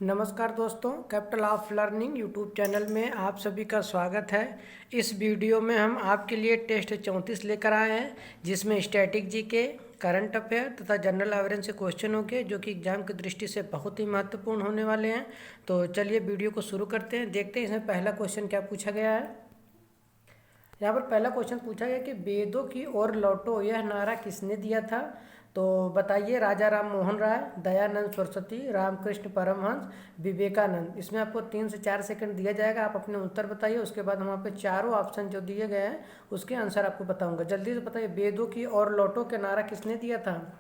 नमस्कार दोस्तों, capital of learning YouTube channel में आप सभी का स्वागत है। इस वीडियो में हम आपके लिए टेस्ट 34 लेकर आए हैं, जिसमें स्टैटिक जीके, करंट अफेयर तथा जनरल अवेयरनेस से क्वेश्चन होंगे, जो कि एग्जाम की दृष्टि से बहुत ही महत्वपूर्ण होने वाले हैं। तो चलिए वीडियो को शुरू करते हैं, देखते हैं इसमें पहला क्वेश्चन क्या पूछा गया है। यहाँ पर पहला क्वेश्चन पूछा गया कि वेदों की ओर लौटो यह नारा किसने दिया था। तो बताइए, राजा राम मोहन राय, दयानंद सरस्वती, रामकृष्ण परमहंस, विवेकानंद। इसमें आपको 3 से 4 सेकंड दिया जाएगा, आप अपने उत्तर बताइए। उसके बाद हम यहाँ पे चारों ऑप्शन जो दिए गए हैं उसके आंसर आपको बताऊंगा। जल्दी से बताइए, वेदों की ओर लौटो के नारा किसने दिया था।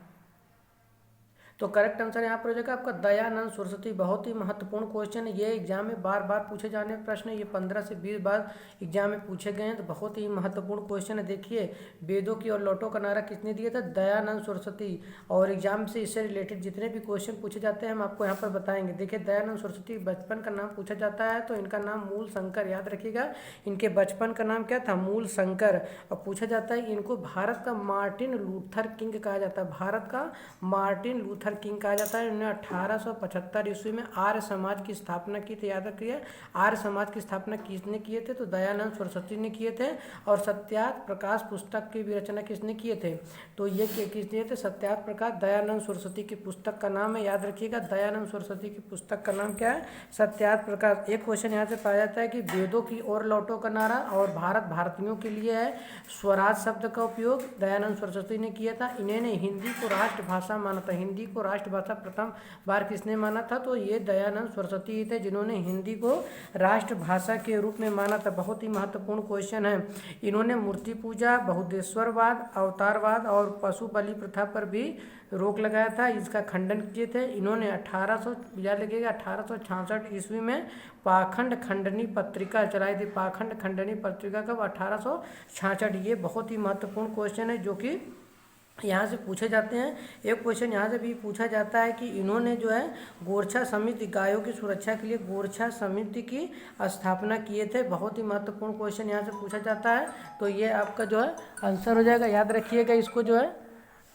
तो करेक्ट आंसर यहाँ पर हो जाएगा आपका दयानंद सरस्वती। बहुत ही महत्वपूर्ण क्वेश्चन है, ये एग्जाम में बार बार पूछे जाने प्रश्न है। ये 15 से 20 बार एग्जाम में पूछे गए हैं, तो बहुत ही महत्वपूर्ण क्वेश्चन है। देखिए, वेदों की और लौटो का नारा किसने दिया था, दयानंद सरस्वती। और एग्जाम से इससे रिलेटेड जितने भी क्वेश्चन पूछे जाते हैं हम आपको यहाँ पर बताएंगे। देखिए, दयानंद सरस्वती बचपन का नाम पूछा जाता है, तो इनका नाम मूल शंकर, याद रखिएगा। इनके बचपन का नाम क्या था, मूल शंकर। और पूछा जाता है इनको भारत का मार्टिन लूथर किंग कहा जाता है। भारत का मार्टिन लूथर किंग कहा जाता है। इन्होंने 1875 ईस्वी में आर्य समाज की स्थापना की थी, याद रखिए। आर्य समाज की स्थापना किसने किए थे, तो दयानंद सरस्वती ने किए थे। और सत्यार्थ प्रकाश पुस्तक की भी रचना किसने किए थे, तो ये किसने थे, सत्यार्थ प्रकाश। दयानंद सरस्वती की पुस्तक का नाम है, याद रखिएगा, दयानंद सरस्वती की पुस्तक का नाम क्या है, सत्यार्थ प्रकाश। एक क्वेश्चन यहाँ से पाया जाता है कि वेदों की ओर लौटो का नारा और भारत भारतीयों के लिए है स्वराज शब्द का उपयोग दयानंद सरस्वती ने किया था। इन्होंने हिंदी को राष्ट्रभाषा माना था। हिंदी को राष्ट्रभाषा प्रथम बार किसने माना था, तो ये दयानंद सरस्वती ही थे, जिन्होंने हिंदी को राष्ट्रभाषा के रूप में माना था। बहुत ही महत्वपूर्ण क्वेश्चन है। इन्होंने मूर्ति पूजा, बहुदेश्वरवाद, अवतारवाद और पशु बलि प्रथा पर भी रोक लगाया था, इसका खंडन किए थे। इन्होंने 1800 याद लगेगा 1866 ईस्वी में पाखंड खंडनी पत्रिका चलाई थी। पाखंड खंडनी पत्रिका कब, 1866। ये बहुत ही महत्वपूर्ण क्वेश्चन है, जो कि यहाँ से पूछे जाते हैं। एक क्वेश्चन यहाँ से भी पूछा जाता है कि इन्होंने जो है गोरछा समिति, गायों की सुरक्षा के लिए गोरछा समिति की स्थापना किए थे। बहुत ही महत्वपूर्ण क्वेश्चन यहाँ से पूछा जाता है, तो ये आपका जो है आंसर हो जाएगा, याद रखिएगा इसको जो है।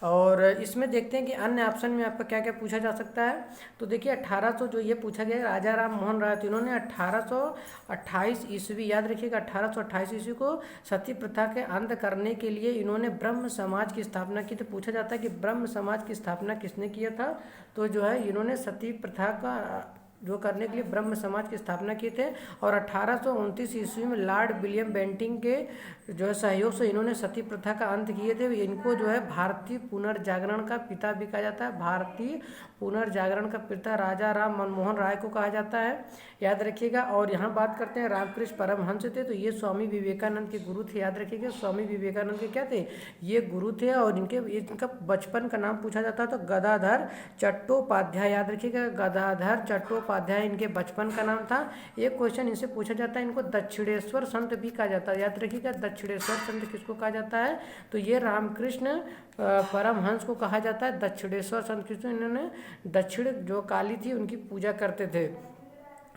और इसमें देखते हैं कि अन्य ऑप्शन में आपका क्या क्या पूछा जा सकता है। तो देखिए, 1800 जो ये पूछा गया, राजा राम मोहन राय, तो इन्होंने 1828 ईस्वी, याद रखिएगा, 1828 ईस्वी को सती प्रथा के अंत करने के लिए इन्होंने ब्रह्म समाज की स्थापना की। तो पूछा जाता है कि ब्रह्म समाज की स्थापना किसने किया था, तो जो है इन्होंने सती प्रथा का जो करने के लिए ब्रह्म समाज की स्थापना किए थे। और 1829 ईस्वी में लॉर्ड विलियम बेंटिंग के जो है सहयोग से इन्होंने सती प्रथा का अंत किए थे। इनको जो है भारतीय पुनर्जागरण का पिता भी कहा जाता है। भारतीय पुनर्जागरण का पिता राजा राम मनमोहन राय को कहा जाता है, याद रखिएगा। और यहाँ बात करते हैं रामकृष्ण परमहंस थे, तो ये स्वामी विवेकानंद के गुरु थे, याद रखिएगा। स्वामी विवेकानंद के क्या थे, ये गुरु थे। और इनका बचपन का नाम पूछा जाता है, तो गदाधर चट्टोपाध्याय, याद रखिएगा, गदाधर चट्टोपाध्याय इनके बचपन का नाम था। एक क्वेश्चन इनसे पूछा जाता है, इनको दक्षिणेश्वर संत भी कहा जाता है, याद रखिएगा। दक्षिणेश्वर संत किसको कहा जाता है, तो ये रामकृष्ण परमहंस को कहा जाता है दक्षिणेश्वर संत। किसको, इन्होंने दक्षिण जो काली थी उनकी पूजा करते थे।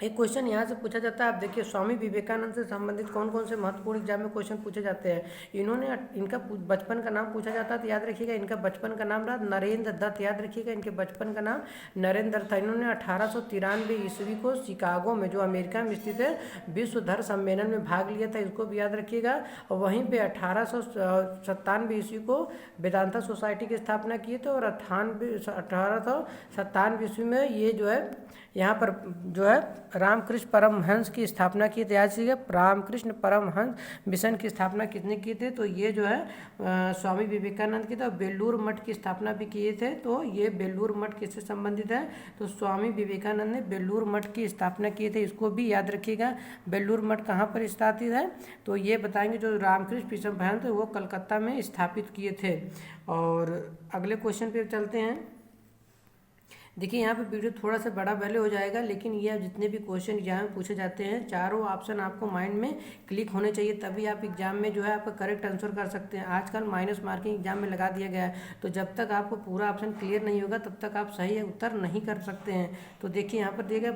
एक क्वेश्चन यहाँ से पूछा जाता है, आप देखिए, स्वामी विवेकानंद से संबंधित कौन कौन से महत्वपूर्ण एग्जाम में क्वेश्चन पूछे जाते हैं। इनका बचपन का नाम पूछा जाता है, तो याद रखिएगा, इनका बचपन का नाम रहा नरेंद्र दत्त, याद रखिएगा, इनके बचपन का नाम नरेंद्र था। इन्होंने 1893 ईस्वी को शिकागो में, जो अमेरिका में स्थित है, विश्व धर्म सम्मेलन में भाग लिया था, इसको भी याद रखिएगा। और वहीं पे 1897 ईस्वी को वेदांता सोसाइटी की स्थापना की थे। और 1897 ईस्वी में ये जो है यहाँ पर जो है रामकृष्ण परमहंस की स्थापना की थी। याद रखिएगा, रामकृष्ण परमहंस मिशन की स्थापना किसने की थी, तो ये जो है स्वामी विवेकानंद की। तो बेलूर मठ की स्थापना भी किए थे। तो ये बेलूर मठ किससे संबंधित है, तो स्वामी विवेकानंद ने बेलूर मठ की स्थापना किए थे, इसको भी याद रखिएगा। बेलूर मठ कहाँ पर स्थापित है, तो ये बताएंगे, जो रामकृष्ण परमहंस थे वो कलकत्ता में स्थापित किए थे। और अगले क्वेश्चन पे चलते हैं। देखिए, यहाँ पे वीडियो थोड़ा सा बड़ा भले हो जाएगा, लेकिन ये जितने भी क्वेश्चन एग्जाम में पूछे जाते हैं, चारों ऑप्शन आपको माइंड में क्लिक होने चाहिए, तभी आप एग्जाम में जो है आपका करेक्ट आंसर कर सकते हैं। आजकल माइनस मार्किंग एग्जाम में लगा दिया गया है, तो जब तक आपको पूरा ऑप्शन क्लियर नहीं होगा तब तक आप सही उत्तर नहीं कर सकते हैं। तो देखिए, यहाँ पर दिया गया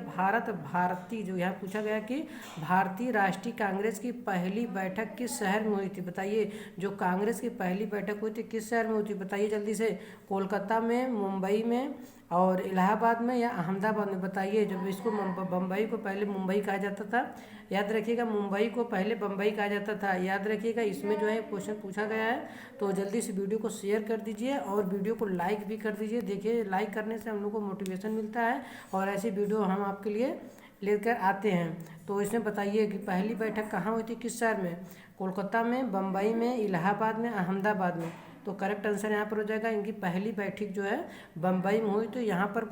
भारतीय, जो यहाँ पूछा गया कि भारतीय राष्ट्रीय कांग्रेस की पहली बैठक किस शहर में हुई थी। बताइए, जो कांग्रेस की पहली बैठक हुई थी किस शहर में हुई थी, बताइए जल्दी से। कोलकाता में, मुंबई में, और इलाहाबाद में या अहमदाबाद में, बताइए। जब इसको बम्बई को पहले मुंबई कहा जाता था, याद रखिएगा, मुंबई को पहले बम्बई कहा जाता था, याद रखिएगा। इसमें जो है क्वेश्चन पूछा गया है। तो जल्दी से वीडियो को शेयर कर दीजिए और वीडियो को लाइक भी कर दीजिए। देखिए, लाइक करने से हम लोग को मोटिवेशन मिलता है और ऐसी वीडियो हम आपके लिए लेकर आते हैं। तो इसमें बताइए कि पहली बैठक कहाँ हुई थी, किस शहर में? कोलकाता में, बम्बई में, इलाहाबाद में, अहमदाबाद में। तो करेक्ट आंसर यहाँ पर हो जाएगा, इनकी पहली बैठक जो है बम्बई में हुई। तो यहाँ पर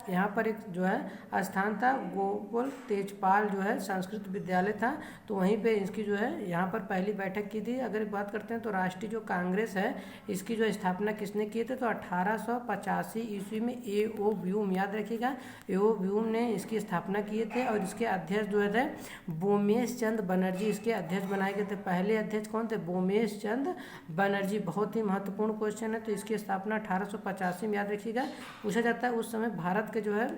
यहाँ पर एक जो है स्थान था, गोकुल तेजपाल जो है संस्कृत विद्यालय था, तो वहीं पे इसकी जो है यहाँ पर पहली बैठक की थी। अगर बात करते हैं तो राष्ट्रीय जो कांग्रेस है, इसकी जो स्थापना किसने की थी? तो 1885 ईस्वी में ए.ओ. व्यूम, याद रखिएगा, ए.ओ. व्यूम ने इसकी स्थापना किए थे। और इसके अध्यक्ष जो है बोमेश चंद बनर्जी इसके अध्यक्ष बनाए गए थे। पहले अध्यक्ष कौन थे? बोमेश चंद बनर्जी। बहुत ही महत्वपूर्ण क्वेश्चन है। तो इसकी स्थापना 1885 में, याद रखिएगा, पूछा जाता है। उस समय भारत के जो है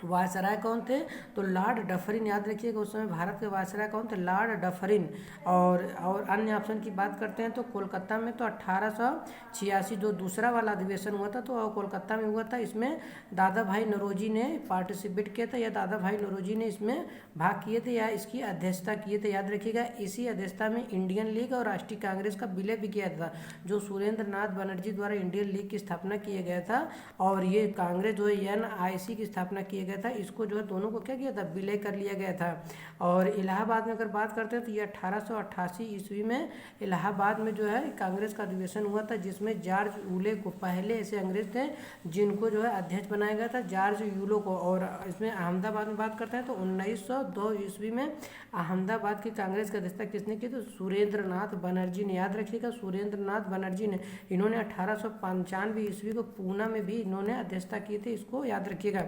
वायसराय कौन थे? तो लॉर्ड डफरिन, याद रखिएगा, उस समय भारत के वायसराय कौन थे? Lord Dufferin. और अन्य ऑप्शन की बात करते हैं तो कोलकाता में तो 1886 जो दूसरा वाला अधिवेशन हुआ था तो कोलकाता में हुआ था। इसमें दादा भाई नौरोजी ने पार्टिसिपेट किया था, या दादा भाई नौरोजी ने इसमें भाग किए थे या इसकी अध्यक्षता किए थे, याद रखिएगा। इसी अध्यक्षता में इंडियन लीग और राष्ट्रीय कांग्रेस का विलय भी किया था, जो सुरेंद्र नाथ बनर्जी द्वारा इंडियन लीग की स्थापना किया गया था। और ये कांग्रेस जो है NIC की स्थापना किया गया था, इसको जो है दोनों को क्या किया था? विलय कर लिया गया था। और इलाहाबाद में अगर बात करते हैं तो ये 1888 ईस्वी में इलाहाबाद में जो है कांग्रेस का अधिवेशन हुआ था, जिसमें जॉर्ज यूले को, पहले ऐसे अंग्रेज थे जिनको जो है अध्यक्ष बनाया गया था, जॉर्ज यूलो को। और इसमें अहमदाबाद में बात करते हैं तो 1902 ईस्वी में अहमदाबाद की कांग्रेस की अध्यक्षता किसने की? तो सुरेंद्र नाथ बनर्जी ने, याद रखिएगा, सुरेंद्र नाथ बनर्जी ने। इन्होंने 1895 ईस्वी को पूना में भी इन्होंने अध्यक्षता की थी, इसको याद रखिएगा।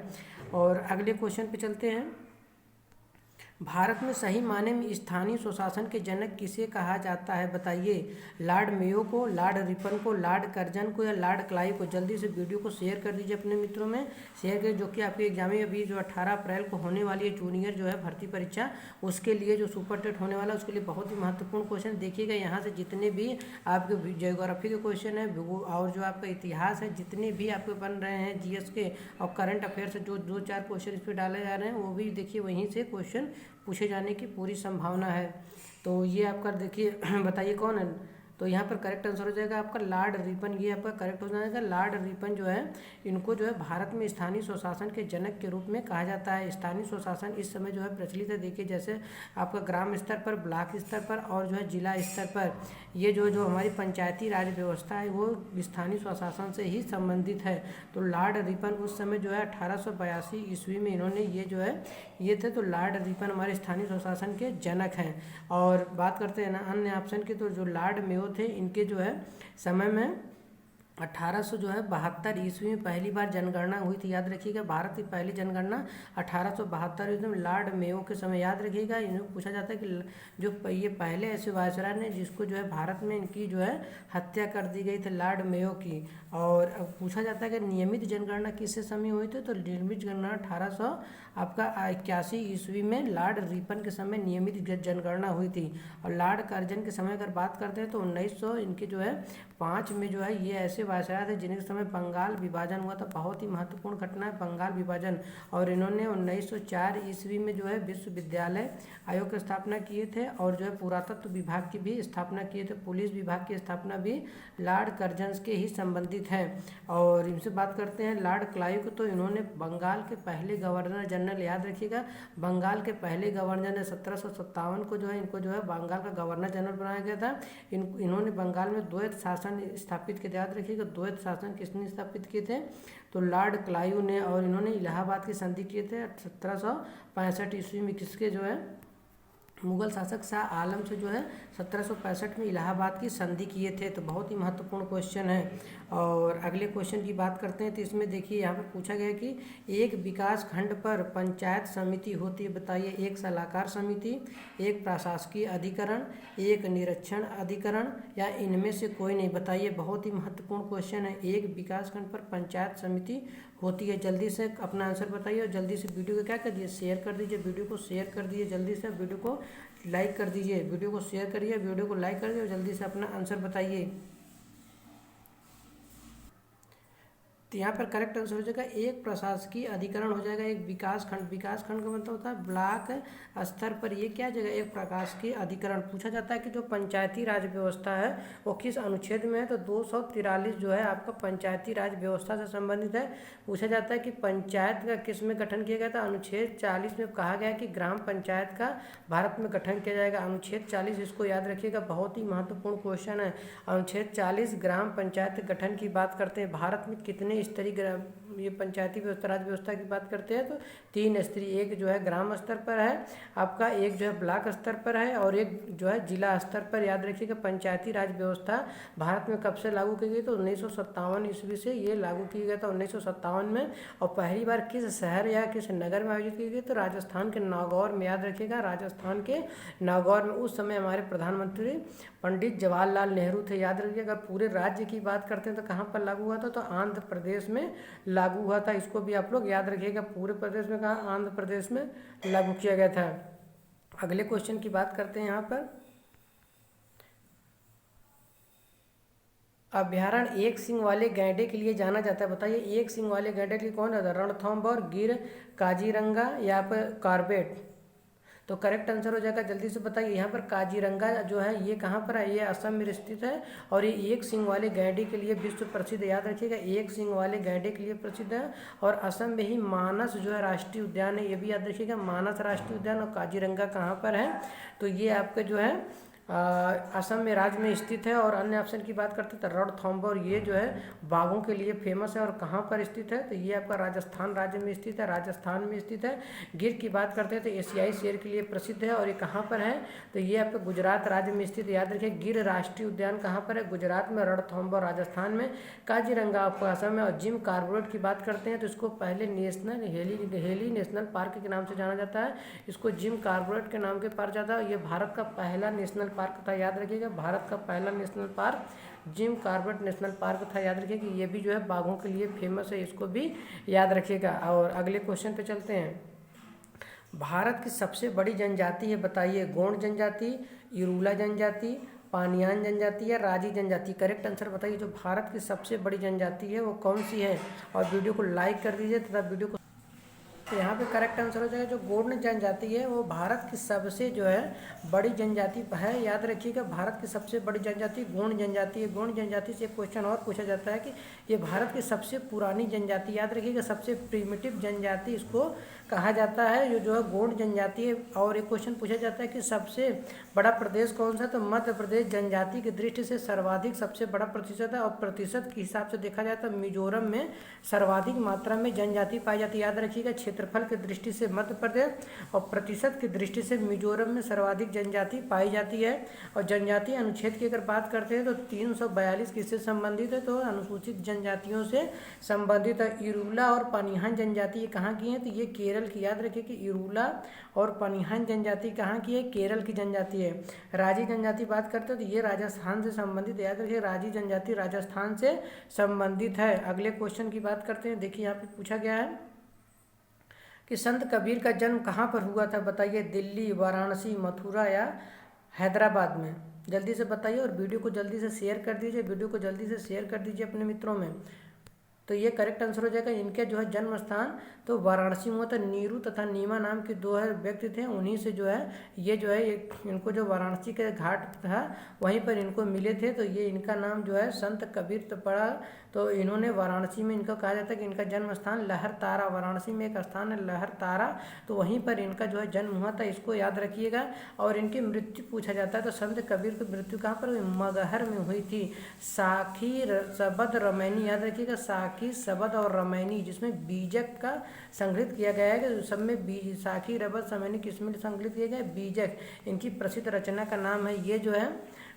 और अगले क्वेश्चन पे चलते हैं। भारत में सही मायने में स्थानीय स्वशासन के जनक किसे कहा जाता है, बताइए। लॉर्ड मेयो को, लॉर्ड रिपन को, लॉर्ड कर्जन को, या लॉर्ड क्लाइव को? जल्दी से वीडियो को शेयर कर दीजिए अपने मित्रों में, शेयर करें, जो कि आपके एग्जाम में अभी जो 18 अप्रैल को होने वाली है जूनियर जो है भर्ती परीक्षा, उसके लिए जो सुपर टेट होने वाला है, उसके लिए बहुत ही महत्वपूर्ण क्वेश्चन। देखिएगा, यहाँ से जितने भी आपके जियोग्राफी के क्वेश्चन है और जो आपका इतिहास है, जितने भी आपके बन रहे हैं GS के और करंट अफेयर से जो 2-4 क्वेश्चन इस पर डाले जा रहे हैं, वो भी देखिए वहीं से क्वेश्चन पूछे जाने की पूरी संभावना है। तो ये आपका देखिए बताइए कौन है? तो यहाँ पर करेक्ट आंसर हो जाएगा आपका लॉर्ड रिपन। ये आपका करेक्ट हो जाएगा, लॉर्ड रिपन जो है, इनको जो है भारत में स्थानीय स्वशासन के जनक के रूप में कहा जाता है। स्थानीय स्वशासन इस समय जो है प्रचलित है। देखिए, जैसे आपका ग्राम स्तर पर, ब्लॉक स्तर पर और जो है जिला स्तर पर, ये जो हमारी पंचायती राज व्यवस्था है वो स्थानीय स्वशासन से ही संबंधित है। तो लॉर्ड रिपन उस समय जो है 1882 ईस्वी में इन्होंने ये थे। तो लॉर्ड रिपन हमारे स्थानीय स्वशासन के जनक हैं। और बात करते हैं ना अन्य ऑप्शन की, तो जो लॉर्ड मेयो थे, इनके जो है समय में 1872 ईस्वी में पहली बार जनगणना हुई थी, याद रखिएगा। भारत की पहली जनगणना 1872 ईस्वी में लॉर्ड मेयो के समय, याद रखिएगा। इन्हें पूछा जाता है कि जो ये पहले ऐसे वायसराय ने जिसको जो है भारत में इनकी जो है हत्या कर दी गई थी, लॉर्ड मेयो की। और पूछा जाता है कि नियमित जनगणना किससे समय हुई थी? तो नियमित जनगणना 1881 ईस्वी में लॉर्ड रिपन के समय नियमित जनगणना हुई थी। और लॉर्ड कर्जन के समय अगर बात करते हैं तो 1900 इनके जो है 5 में जो है ये ऐसे वायसराय थे जिनके समय बंगाल विभाजन हुआ था। बहुत ही महत्वपूर्ण घटना है बंगाल विभाजन। और इन्होंने 1904 ईस्वी में जो है विश्वविद्यालय आयोग की स्थापना किए थे और जो है पुरातत्व विभाग की भी स्थापना किए थे। पुलिस विभाग की स्थापना भी लॉर्ड कर्जन के ही संबंधित है। और इनसे बात करते हैं लॉर्ड क्लाइव को, तो इन्होंने बंगाल के पहले गवर्नर जनरल, याद रखिएगा, बंगाल के पहले गवर्नर ने 1757 को जो है इनको जो है बंगाल का गवर्नर जनरल बनाया गया था। इन्होंने बंगाल में द्वैत शासन स्थापित किया, याद रखिएगा। द्वैत शासन किसने स्थापित किए थे? तो लॉर्ड क्लाइव ने। और इन्होंने इलाहाबाद की संधि किए थे 1765 ईस्वी में, किसके जो है मुगल शासक शाह आलम से जो है 1765 में इलाहाबाद की संधि किए थे। तो बहुत ही महत्वपूर्ण क्वेश्चन है। और अगले क्वेश्चन की बात करते हैं तो इसमें देखिए यहाँ पर पूछा गया कि एक विकास खंड पर पंचायत समिति होती है, बताइए। एक सलाहकार समिति, एक प्रशासकीय अधिकरण, एक निरीक्षण अधिकरण, या इनमें से कोई नहीं, बताइए। बहुत ही महत्वपूर्ण क्वेश्चन है। एक विकास खंड पर पंचायत समिति होती है। जल्दी से अपना आंसर बताइए और जल्दी से वीडियो को क्या कर दीजिए, शेयर कर दीजिए। वीडियो को शेयर कर दीजिए, जल्दी से वीडियो को लाइक कर दीजिए। वीडियो को शेयर करिए, वीडियो को लाइक कर दीजिए और जल्दी से अपना आंसर बताइए। तो यहाँ पर करेक्ट आंसर हो जाएगा एक प्रशासकीय अधिकरण हो जाएगा, एक विकासखंड। विकासखंड का मतलब होता है ब्लॉक स्तर पर, ये क्या जगह एक प्रशासकीय अधिकरण। पूछा जाता है कि जो पंचायती राज व्यवस्था है वो किस अनुच्छेद में है, तो 243 जो है आपका पंचायती राज व्यवस्था से संबंधित है। पूछा जाता है कि पंचायत का किस में गठन किया गया था, अनुच्छेद 40 में कहा गया है कि ग्राम पंचायत का भारत में गठन किया जाएगा। अनुच्छेद 40, इसको याद रखिएगा, बहुत ही महत्वपूर्ण क्वेश्चन है। अनुच्छेद 40 ग्राम पंचायत गठन की बात करते हैं। भारत में कितने स्तरीय ये पंचायती व्यवस्था राज व्यवस्था की बात करते हैं, तो 3 स्तरीय, एक जो है ग्राम स्तर पर है आपका, एक जो है ब्लॉक स्तर पर है, और एक जो है जिला स्तर पर। याद रखिएगा पंचायती राज व्यवस्था भारत में कब से लागू की गई, तो 1957 ईस्वी से ये लागू किया गया था, 1957 में। और पहली बार किस शहर या किस नगर में आयोजित की गई, तो राजस्थान के नागौर में। याद रखिएगा राजस्थान के नागौर में। उस समय हमारे प्रधानमंत्री पंडित जवाहरलाल नेहरू थे। याद रखिएगा पूरे राज्य की बात करते हैं तो कहाँ पर लागू हुआ था, तो आंध्र प्रदेश में लागू हुआ था। इसको भी आप लोग याद रखिएगा, पूरे प्रदेश में कहा, आंध्र प्रदेश में लागू किया गया था। अगले क्वेश्चन की बात करते हैं यहाँ पर। अभ्यारण्य एक सींग वाले गैंडे के लिए जाना जाता है। बताइए एक सींग वाले गैंडे के लिए कौन है, रणथंभौर, गिर, काजीरंगा या फिर कॉर्बेट। तो करेक्ट आंसर हो जाएगा, जल्दी से बताइए। यहाँ पर काजीरंगा जो है ये कहाँ पर है, ये असम में स्थित है, और ये एक सींग वाले गैंडे के लिए विश्व प्रसिद्ध है। याद रखिएगा एक सींग वाले गैंडे के लिए प्रसिद्ध है। और असम में ही मानस जो है राष्ट्रीय उद्यान है, ये भी याद रखिएगा, मानस राष्ट्रीय उद्यान। और काजीरंगा कहाँ पर है, तो ये आपका जो है असम में राज्य में स्थित है। और अन्य ऑप्शन की बात करते हैं तो रणथंभौर, ये जो है बाघों के लिए फेमस है। और कहाँ पर स्थित है, तो ये आपका राजस्थान राज्य में स्थित है, राजस्थान में स्थित है। गिर की बात करते हैं तो एशियाई शेर के लिए प्रसिद्ध है। और ये कहाँ पर है, तो ये आपका गुजरात राज्य में स्थित है। याद रखिए गिर राष्ट्रीय उद्यान कहाँ पर है, गुजरात में, रणथंभौर राजस्थान में, काजीरंगा आपको असम में। और जिम कॉर्बेट की बात करते हैं तो इसको पहले नेशनल हेली नेशनल पार्क के नाम से जाना जाता है। इसको जिम कॉर्बेट के नाम के पार जाता है। ये भारत का पहला नेशनल पार्क था। याद रखिएगा भारत का पहला national park Jim Corbett national park था। याद रखिए कि ये भी जो है बाघों के लिए फेमस है, इसको भी याद रखिएगा। और अगले क्वेश्चन पे चलते हैं। भारत की सबसे बड़ी जनजाति है, बताइए। गोंड जनजाति, इरूला जनजाति, पानियान जनजाति या राजी जनजाति। करेक्ट आंसर बताइए, जो भारत की सबसे बड़ी जनजाति है वो कौन सी है। और वीडियो को लाइक कर दीजिए तथा वीडियो को, तो यहाँ पे करेक्ट आंसर हो जाएगा जो गोंड जनजाति है वो भारत की सबसे जो है बड़ी जनजाति है। याद रखिएगा भारत की सबसे बड़ी जनजाति गोंड जनजाति है। गोंड जनजाति से एक क्वेश्चन और पूछा जाता है कि ये भारत की सबसे पुरानी जनजाति, याद रखिएगा सबसे प्रिमिटिव जनजाति इसको कहा जाता है, जो है गोंड जनजाति है। और एक क्वेश्चन पूछा जाता है कि सबसे बड़ा प्रदेश कौन सा, तो मध्य प्रदेश जनजाति की दृष्टि से सर्वाधिक सबसे बड़ा प्रतिशत है। और प्रतिशत के हिसाब से देखा जाए तो मिजोरम में सर्वाधिक मात्रा में जनजाति पाई जाती है। याद रखिएगा क्षेत्रफल की दृष्टि से मध्य प्रदेश और प्रतिशत की दृष्टि से मिजोरम में सर्वाधिक जनजाति पाई जाती है। और जनजाति अनुच्छेद की अगर बात करते हैं तो 342 किससे संबंधित है, तो अनुसूचित जनजातियों से संबंधित है। इरूला और पनिहान जनजाति ये कहाँ की है, तो ये केरल की। याद रखिए कि इरूला और पनिहान जनजाति कहाँ की है, केरल की जनजाति है। राजी जनजाति बात करते हैं तो ये राजस्थान से संबंधित। याद रखिए राजी जनजाति राजस्थान से संबंधित है। अगले क्वेश्चन की बात करते हैं। देखिए यहाँ पे पूछा गया है कि संत कबीर का जन्म कहाँ पर हुआ था, बताइए। दिल्ली, वाराणसी, मथुरा या हैदराबाद में। जल्दी से बताइए और वीडियो को जल्दी से शेयर कर दीजिए, वीडियो को जल्दी से शेयर कर दीजिए अपने मित्रों में। तो ये करेक्ट आंसर हो जाएगा। इनके जो है जन्म स्थान तो वाराणसी में हुआ था। नीरू तथा नीमा नाम के दो है व्यक्ति थे, उन्हीं से जो है ये जो है इनको जो वाराणसी के घाट था वहीं पर इनको मिले थे। तो ये इनका नाम जो है संत कबीर तो पड़ा। तो इन्होंने वाराणसी में, इनको कहा जाता है कि इनका जन्म स्थान लहर तारा, वाराणसी में एक स्थान है लहर तारा, तो वहीं पर इनका जो है जन्म हुआ था, इसको याद रखिएगा। और इनकी मृत्यु पूछा जाता है तो संत कबीर की मृत्यु कहाँ पर हुई, मगहर में हुई थी। साखी सबद रमैनी, याद रखिएगा साखी सबद और रमैनी, जिसमें बीजक का संग्रहित किया गया है कि सब में बीज, साखी रबद समैनी किसमें संग्रहित किया गया है, बीजक। इनकी प्रसिद्ध रचना का नाम है। ये जो है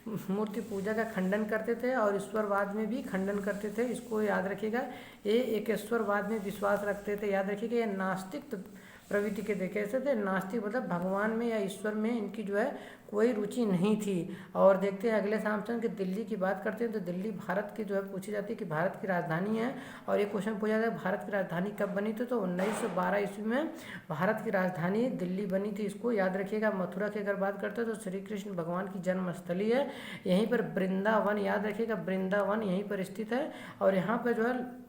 मूर्ति पूजा का खंडन करते थे और ईश्वरवाद में भी खंडन करते थे, इसको याद रखिएगा। ये एकेश्वरवाद में विश्वास रखते थे। याद रखिएगा ये नास्तिक प्रवृत्ति के देखे ऐसे थे। नास्तिक मतलब भगवान में या ईश्वर में इनकी जो है कोई रुचि नहीं थी। और देखते हैं अगले ऑप्शन कि दिल्ली की बात करते हैं तो दिल्ली भारत की जो है पूछी जाती है कि भारत की राजधानी है। और ये क्वेश्चन पूछा जाता है भारत की राजधानी कब बनी थी, तो 1912 ईस्वी में भारत की राजधानी दिल्ली बनी थी, इसको याद रखिएगा। मथुरा की अगर बात करते हैं तो श्री कृष्ण भगवान की जन्मस्थली है। यहीं पर वृंदावन, याद रखिएगा वृंदावन यहीं पर स्थित है। और यहाँ पर जो है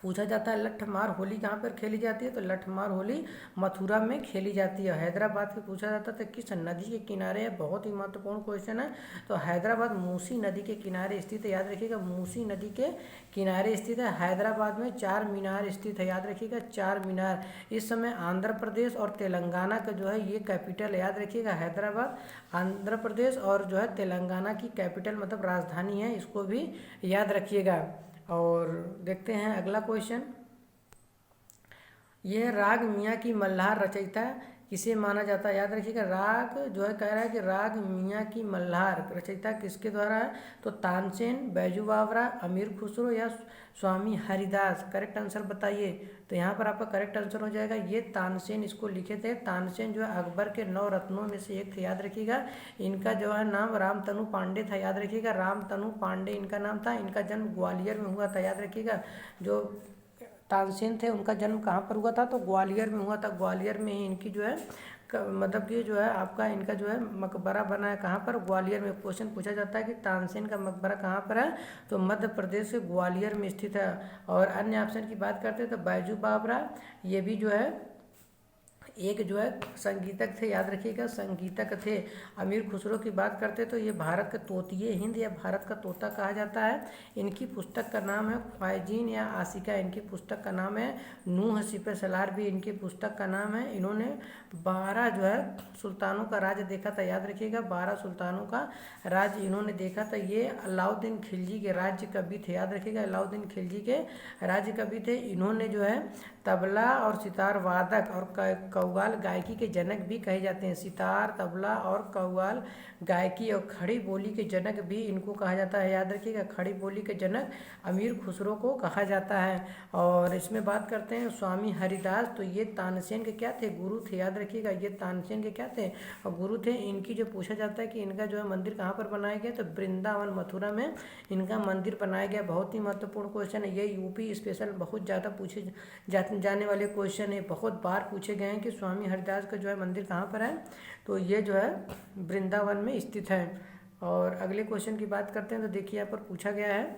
पूछा जाता है लठमार होली कहाँ पर खेली जाती है, तो लठमार होली मथुरा में खेली जाती है। हैदराबाद की पूछा जाता है किस नदी के किनारे है, बहुत ही महत्वपूर्ण क्वेश्चन है। तो हैदराबाद मूसी नदी के किनारे स्थित है, याद रखिएगा मूसी नदी के किनारे स्थित है। हैदराबाद में 4 मीनार स्थित है, याद रखिएगा 4 मीनार। इस समय आंध्र प्रदेश और तेलंगाना का जो है ये कैपिटल, याद रखिएगा हैदराबाद आंध्र प्रदेश और जो है तेलंगाना की कैपिटल मतलब राजधानी है, इसको भी याद रखिएगा। और देखते हैं अगला क्वेश्चन। यह राग मियाँ की मल्हार रचयिता किसे माना जाता है, याद रखिएगा राग जो है कह रहा है कि राग मियाँ की मल्हार रचयिता किसके द्वारा है, तो तानसेन, बैजू बावरा, अमीर खुसरो या स्वामी हरिदास। करेक्ट आंसर बताइए। तो यहाँ पर आपका करेक्ट आंसर हो जाएगा ये तानसेन इसको लिखे थे। तानसेन जो है अकबर के 9 रत्नों में से एक थे, याद रखिएगा। इनका जो है नाम रामतनु पांडे था, याद रखिएगा रामतनु पांडे इनका नाम था। इनका जन्म ग्वालियर में हुआ था, याद रखिएगा। जो तानसेन थे उनका जन्म कहाँ पर हुआ था, तो ग्वालियर में हुआ था। ग्वालियर में ही इनकी जो है मतलब कि जो है आपका इनका जो है मकबरा बना है कहाँ पर, ग्वालियर में। क्वेश्चन पूछा जाता है कि तानसेन का मकबरा कहाँ पर है, तो मध्य प्रदेश के ग्वालियर में स्थित है। और अन्य ऑप्शन की बात करते हैं तो बैजू बावरा ये भी जो है एक जो है संगीतक थे, याद रखिएगा संगीतक थे। अमीर खुसरो की बात करते तो ये भारत का तोतिए हिंद या भारत का तोता कहा जाता है। इनकी पुस्तक का नाम है ख्वाइजीन या आशिका। इनकी पुस्तक का नाम है नूह सिपह सलार भी इनकी पुस्तक का नाम है। इन्होंने 12 जो है सुल्तानों का राज देखा था, याद रखिएगा 12 सुल्तानों का राज इन्होंने देखा था। ये अलाउद्दीन खिलजी के राज्य कवि थे, याद रखिएगा अलाउद्दीन खिलजी के राज्य कवि थे। इन्होंने जो है तबला और सितार वादक और कव्वाल गायकी के जनक भी कहे जाते हैं। सितार, तबला और कव्वाल गायकी और खड़ी बोली के जनक भी इनको कहा जाता है, याद रखिएगा खड़ी बोली के जनक अमीर खुसरो को कहा जाता है। और इसमें बात करते हैं स्वामी हरिदास, तो ये तानसेन के क्या थे, गुरु थे, याद रखिएगा ये तानसेन के क्या थे, और गुरु थे। इनकी जो पूछा जाता है कि इनका जो है मंदिर कहाँ पर बनाया गया, तो वृंदावन मथुरा में इनका मंदिर बनाया गया। बहुत ही महत्वपूर्ण क्वेश्चन है ये, यूपी स्पेशल बहुत ज़्यादा पूछे जाने वाले क्वेश्चन है, बहुत बार पूछे गए हैं कि स्वामी हरिदास का जो है मंदिर कहाँ पर है, तो ये जो है वृंदावन में स्थित है। और अगले क्वेश्चन की बात करते हैं तो देखिए यहाँ पर पूछा गया है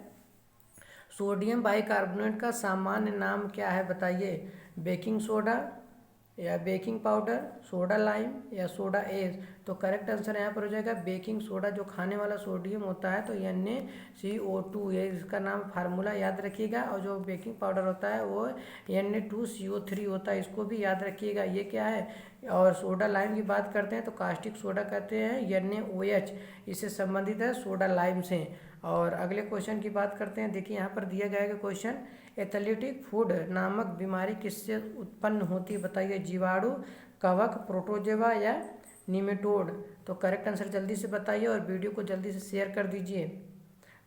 सोडियम बाइकार्बोनेट का सामान्य नाम क्या है बताइए। बेकिंग सोडा या बेकिंग पाउडर, सोडा लाइम या सोडा एस। तो करेक्ट आंसर यहाँ पर हो जाएगा बेकिंग सोडा। जो खाने वाला सोडियम होता है तो NaCO2 ये इसका नाम फार्मूला याद रखिएगा। और जो बेकिंग पाउडर होता है वो Na2CO3 होता है, इसको भी याद रखिएगा ये क्या है। और सोडा लाइम की बात करते हैं तो कास्टिक सोडा कहते हैं, NaOH इससे संबंधित है सोडा लाइम से। और अगले क्वेश्चन की बात करते हैं, देखिए यहाँ पर दिया गया है क्वेश्चन एथलेटिक फूड नामक बीमारी किससे उत्पन्न होती है बताइए। जीवाणु, कवक, प्रोटोजोआ या निमेटोड। तो करेक्ट आंसर जल्दी से बताइए और वीडियो को जल्दी से शेयर कर दीजिए।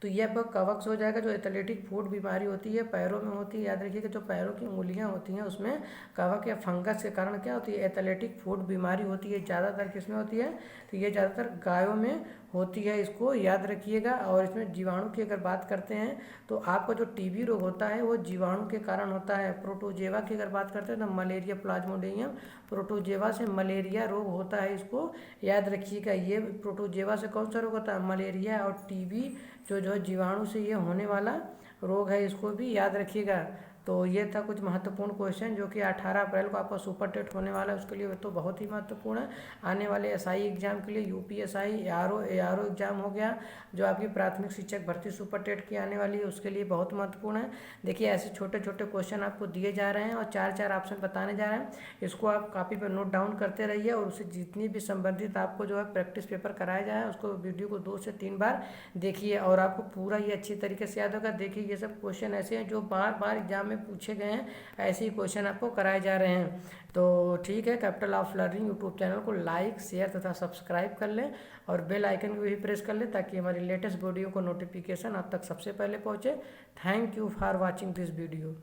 तो ये आपका कवक से हो जाएगा। जो एथलेटिक फूड बीमारी होती है पैरों में होती है, याद रखिएगा जो पैरों की उंगलियां होती हैं उसमें कवक या फंगस के कारण क्या होती है, एथलेटिक फूड बीमारी होती है। ज़्यादातर किसमें होती है, तो ये ज़्यादातर गायों में होती है, इसको याद रखिएगा। और इसमें जीवाणु की अगर बात करते हैं तो आपका जो टीबी रोग होता है वो जीवाणु के कारण होता है। प्रोटोजेवा की अगर बात करते हैं तो मलेरिया, प्लाज्मोडियम प्रोटोजेवा से मलेरिया रोग होता है, इसको याद रखिएगा। ये प्रोटोजेवा से कौन सा रोग होता है, मलेरिया। और टीबी जो जीवाणु से ये होने वाला रोग है, इसको भी याद रखिएगा। तो ये था कुछ महत्वपूर्ण क्वेश्चन जो कि 18 अप्रैल को आपका सुपर टेट होने वाला है, उसके लिए तो बहुत ही महत्वपूर्ण है। आने वाले एसआई एग्जाम के लिए UPSI ARO एग्जाम हो गया, जो आपकी प्राथमिक शिक्षक भर्ती सुपर टेट की आने वाली है, उसके लिए बहुत महत्वपूर्ण है। देखिए ऐसे छोटे छोटे क्वेश्चन आपको दिए जा रहे हैं और 4 ऑप्शन बताने जा रहे हैं। इसको आप कॉपी पर नोट डाउन करते रहिए और उससे जितनी भी संबंधित आपको जो है प्रैक्टिस पेपर कराया जाए उसको वीडियो को 2 से 3 बार देखिए और आपको पूरा ये अच्छी तरीके से याद होगा। देखिए ये सब क्वेश्चन ऐसे हैं जो बार बार एग्जाम पूछे गए हैं, ऐसे ही क्वेश्चन आपको कराए जा रहे हैं। तो ठीक है, capital of learning YouTube channel को लाइक, शेयर तथा सब्सक्राइब कर लें और बेल आइकन को भी प्रेस कर लें ताकि हमारी लेटेस्ट वीडियो को नोटिफिकेशन आप तक सबसे पहले पहुंचे। Thank you for watching this video.